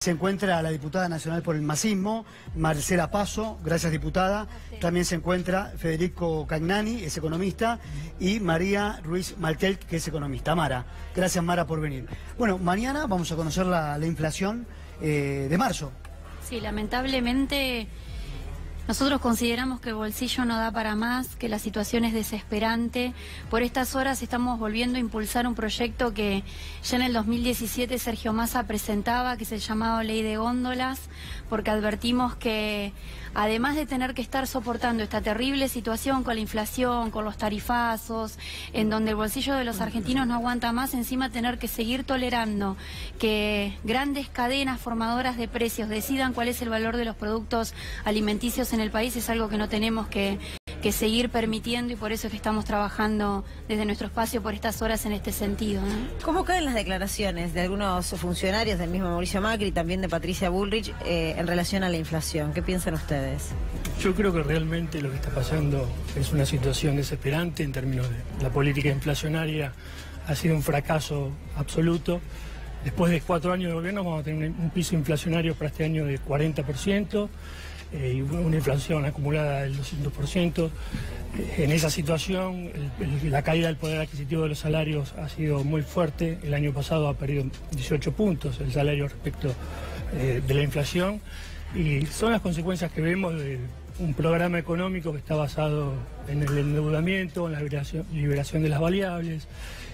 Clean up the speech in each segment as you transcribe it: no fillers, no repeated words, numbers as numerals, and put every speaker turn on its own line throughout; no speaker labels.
Se encuentra la diputada nacional por el masismo, Marcela Paso, gracias diputada. También se encuentra Federico Cagnani, es economista, y María Ruiz Maltel, que es economista. Mara, gracias Mara por venir. Bueno, mañana vamos a conocer la inflación de marzo.
Sí, lamentablemente nosotros consideramos que el bolsillo no da para más, que la situación es desesperante. Por estas horas estamos volviendo a impulsar un proyecto que ya en el 2017 Sergio Massa presentaba, que se llamaba Ley de Góndolas, porque advertimos que además de tener que estar soportando esta terrible situación con la inflación, con los tarifazos, en donde el bolsillo de los argentinos no aguanta más, encima tener que seguir tolerando que grandes cadenas formadoras de precios decidan cuál es el valor de los productos alimenticios en el país, es algo que no tenemos que seguir permitiendo, y por eso es que estamos trabajando desde nuestro espacio por estas horas en este sentido, ¿no?
¿Cómo caen las declaraciones de algunos funcionarios del mismo Mauricio Macri y también de Patricia Bullrich en relación a la inflación? ¿Qué piensan ustedes?
Yo creo que realmente lo que está pasando es una situación desesperante en términos de la política inflacionaria. Ha sido un fracaso absoluto. Después de 4 años de gobierno vamos a tener un piso inflacionario para este año de 40%. Y una inflación acumulada del 200%. En esa situación, la caída del poder adquisitivo de los salarios ha sido muy fuerte. El año pasado ha perdido 18 puntos el salario respecto de la inflación. Y son las consecuencias que vemos de un programa económico que está basado en el endeudamiento, en la liberación de las variables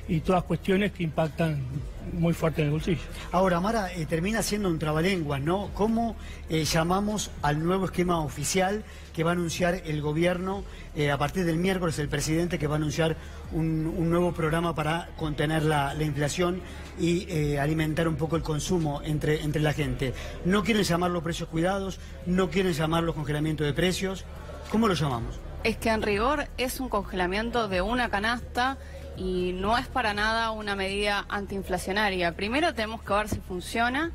y todas cuestiones que impactan muy fuerte en el bolsillo.
Ahora, Mara, termina siendo un trabalenguas, ¿no? ¿Cómo llamamos al nuevo esquema oficial que va a anunciar el gobierno a partir del miércoles, el presidente, que va a anunciar un nuevo programa para contener la inflación y alimentar un poco el consumo entre la gente? No quieren llamarlo precios cuidados, no quieren llamarlo congelamiento de precios. ¿Cómo lo llamamos?
Es que en rigor es un congelamiento de una canasta y no es para nada una medida antiinflacionaria. Primero tenemos que ver si funciona,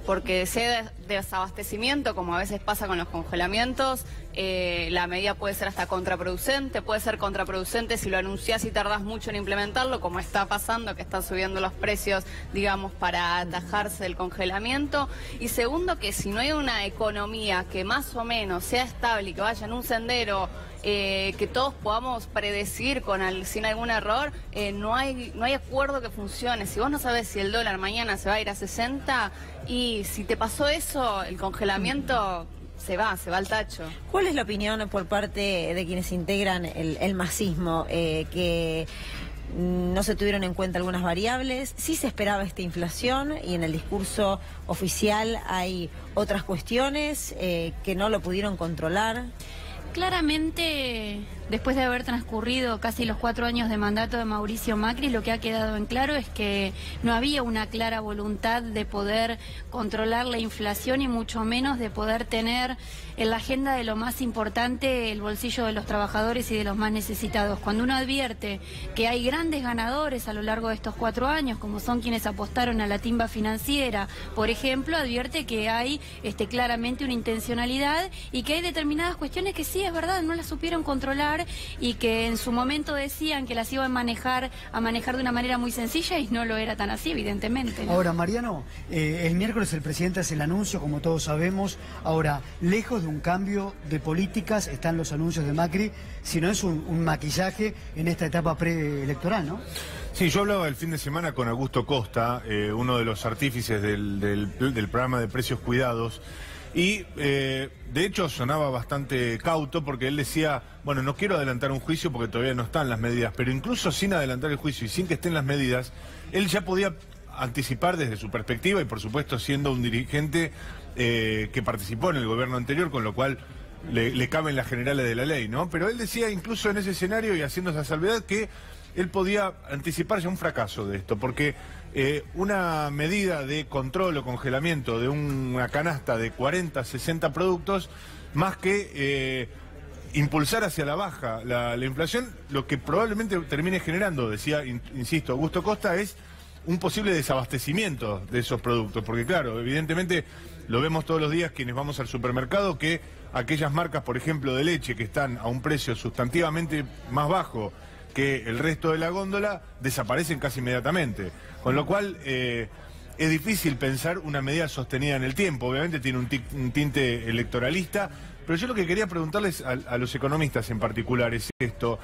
porque si hay desabastecimiento, como a veces pasa con los congelamientos, la medida puede ser hasta contraproducente. Puede ser contraproducente si lo anunciás y tardás mucho en implementarlo, como está pasando, que están subiendo los precios, digamos, para atajarse del congelamiento. Y segundo, que si no hay una economía que más o menos sea estable y que vaya en un sendero que todos podamos predecir sin algún error, no hay acuerdo que funcione. Si vos no sabés si el dólar mañana se va a ir a 60, y si te pasó eso, el congelamiento se va al tacho.
¿Cuál es la opinión por parte de quienes integran el masismo? Que no se tuvieron en cuenta algunas variables, sí se esperaba esta inflación y en el discurso oficial hay otras cuestiones que no lo pudieron controlar.
Claramente, después de haber transcurrido casi los 4 años de mandato de Mauricio Macri, lo que ha quedado en claro es que no había una clara voluntad de poder controlar la inflación y mucho menos de poder tener en la agenda de lo más importante el bolsillo de los trabajadores y de los más necesitados. Cuando uno advierte que hay grandes ganadores a lo largo de estos 4 años, como son quienes apostaron a la timba financiera, por ejemplo, advierte que hay claramente una intencionalidad y que hay determinadas cuestiones que sí, es verdad, no las supieron controlar y que en su momento decían que las iban a manejar de una manera muy sencilla, y no lo era tan así, evidentemente, ¿no?
Ahora, Mariano, el miércoles el presidente hace el anuncio, como todos sabemos. Ahora, lejos de un cambio de políticas están los anuncios de Macri, sino es un maquillaje en esta etapa preelectoral, ¿no?
Sí, yo hablaba el fin de semana con Augusto Costa, uno de los artífices del programa de precios cuidados. Y de hecho sonaba bastante cauto, porque él decía, bueno, no quiero adelantar un juicio porque todavía no están las medidas, pero incluso sin adelantar el juicio y sin que estén las medidas, él ya podía anticipar desde su perspectiva, y por supuesto siendo un dirigente que participó en el gobierno anterior, con lo cual le caben las generales de la ley, ¿no? Pero él decía, incluso en ese escenario y haciendo esa salvedad, que él podía anticipar ya un fracaso de esto, porque una medida de control o congelamiento de una canasta de 40, 60 productos, más que impulsar hacia la baja la inflación, lo que probablemente termine generando, decía, insisto, Augusto Costa, es un posible desabastecimiento de esos productos, porque claro, evidentemente lo vemos todos los días quienes vamos al supermercado, que aquellas marcas, por ejemplo, de leche que están a un precio sustantivamente más bajo que el resto de la góndola, desaparecen casi inmediatamente. Con lo cual, es difícil pensar una medida sostenida en el tiempo. Obviamente tiene un tinte electoralista, pero yo lo que quería preguntarles a los economistas en particular es esto.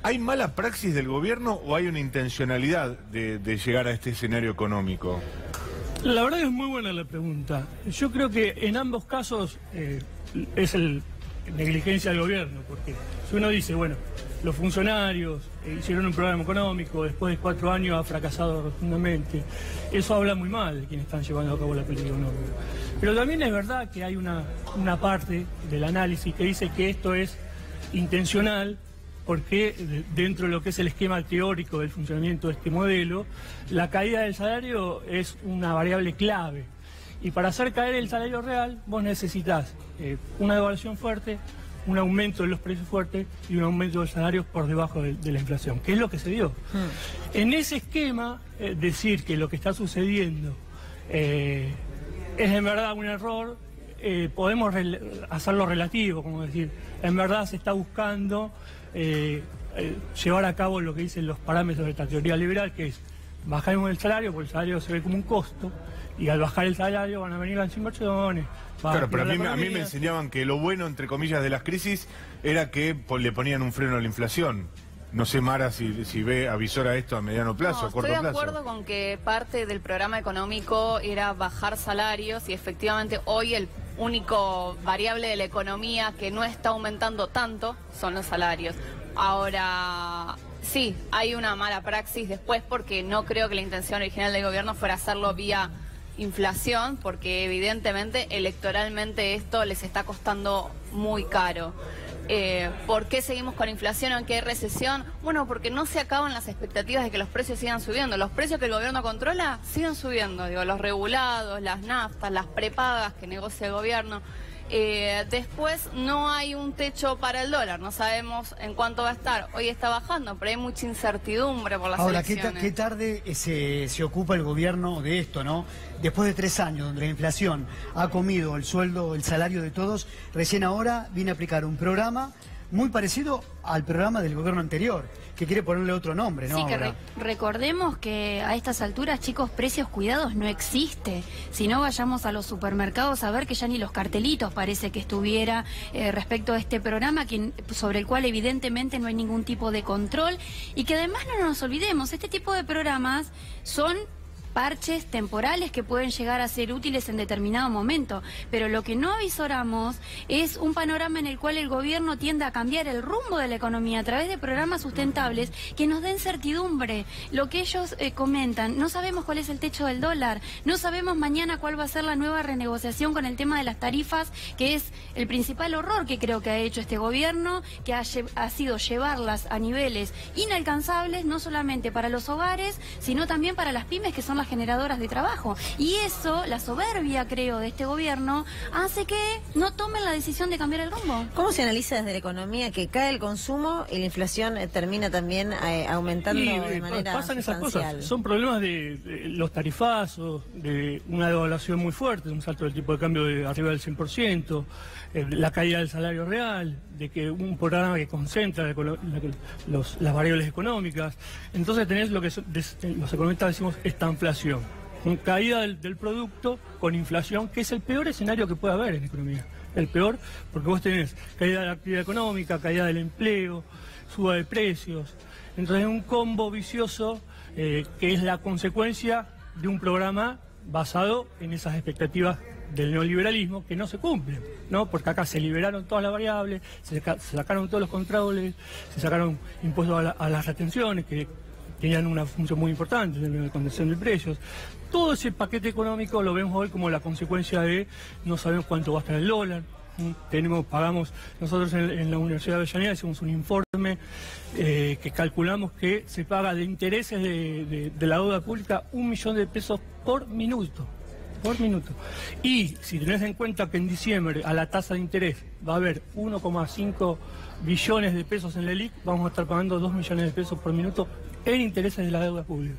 ¿Hay mala praxis del gobierno o hay una intencionalidad de llegar a este escenario económico?
La verdad es muy buena la pregunta. Yo creo que en ambos casos es negligencia del gobierno, porque si uno dice, bueno, los funcionarios hicieron un programa económico, después de 4 años ha fracasado rotundamente, eso habla muy mal de quienes están llevando a cabo la política económica. Pero también es verdad que hay una parte del análisis que dice que esto es intencional, porque dentro de lo que es el esquema teórico del funcionamiento de este modelo, la caída del salario es una variable clave. Y para hacer caer el salario real, vos necesitas una devaluación fuerte, un aumento de los precios fuertes y un aumento de los salarios por debajo de la inflación, que es lo que se dio. En ese esquema, decir que lo que está sucediendo es en verdad un error, podemos hacerlo relativo, como decir, en verdad se está buscando llevar a cabo lo que dicen los parámetros de esta teoría liberal, que es bajaremos el salario, porque el salario se ve como un costo, y al bajar el salario van a venir las inversiones.
Claro, pero a mí me enseñaban que lo bueno, entre comillas, de las crisis era que le ponían un freno a la inflación. No sé, Mara, si avisora esto a mediano plazo, a corto plazo.
Estoy de acuerdo con que parte del programa económico era bajar salarios y efectivamente hoy el único variable de la economía que no está aumentando tanto son los salarios. Ahora, sí, hay una mala praxis después porque no creo que la intención original del gobierno fuera hacerlo vía inflación, porque evidentemente electoralmente esto les está costando muy caro. ¿Por qué seguimos con inflación aunque hay recesión? Bueno, porque no se acaban las expectativas de que los precios sigan subiendo. Los precios que el gobierno controla siguen subiendo. Digo, los regulados, las naftas, las prepagas que negocia el gobierno. Después no hay un techo para el dólar, no sabemos en cuánto va a estar. Hoy está bajando, pero hay mucha incertidumbre por las elecciones.
Ahora, ¿qué tarde se ocupa el gobierno de esto, no? Después de 3 años donde la inflación ha comido el sueldo, el salario de todos, recién ahora viene a aplicar un programa muy parecido al programa del gobierno anterior, que quiere ponerle otro nombre, ¿no?
Sí, que recordemos que a estas alturas, chicos, precios cuidados no existe. Si no, vayamos a los supermercados a ver que ya ni los cartelitos parece que estuviera respecto a este programa, sobre el cual evidentemente no hay ningún tipo de control. Y que además no nos olvidemos, este tipo de programas son parches temporales que pueden llegar a ser útiles en determinado momento, pero lo que no avisoramos es un panorama en el cual el gobierno tiende a cambiar el rumbo de la economía a través de programas sustentables que nos den certidumbre. Lo que ellos comentan, no sabemos cuál es el techo del dólar, no sabemos mañana cuál va a ser la nueva renegociación con el tema de las tarifas, que es el principal horror que creo que ha hecho este gobierno, que ha sido llevarlas a niveles inalcanzables, no solamente para los hogares, sino también para las pymes, que son las generadoras de trabajo. Y eso, la soberbia, creo, de este gobierno, hace que no tomen la decisión de cambiar el rumbo.
¿Cómo se analiza desde la economía que cae el consumo y la inflación termina también aumentando de manera
pasan esas
sustancial?
Cosas. Son problemas de los tarifazos, de una devaluación muy fuerte, un salto del tipo de cambio de arriba del 100%, la caída del salario real, de que un programa que concentra las variables económicas. Entonces tenés lo que los economistas decimos estanflación, con caída del producto con inflación, que es el peor escenario que puede haber en economía. El peor, porque vos tenés caída de la actividad económica, caída del empleo, suba de precios. Entonces es un combo vicioso que es la consecuencia de un programa basado en esas expectativas del neoliberalismo que no se cumplen, ¿no? Porque acá se liberaron todas las variables, se sacaron todos los controles, se sacaron impuestos a las retenciones que tenían una función muy importante en la contención de precios. Todo ese paquete económico lo vemos hoy como la consecuencia de no sabemos cuánto va a estar el dólar. Pagamos, nosotros en la Universidad de Avellaneda hicimos un informe que calculamos que se paga de intereses de la deuda pública 1 millón de pesos por minuto. Y si tenés en cuenta que en diciembre a la tasa de interés va a haber 1,5 billones de pesos en la ELIC, vamos a estar pagando 2 millones de pesos por minuto en intereses de la deuda pública.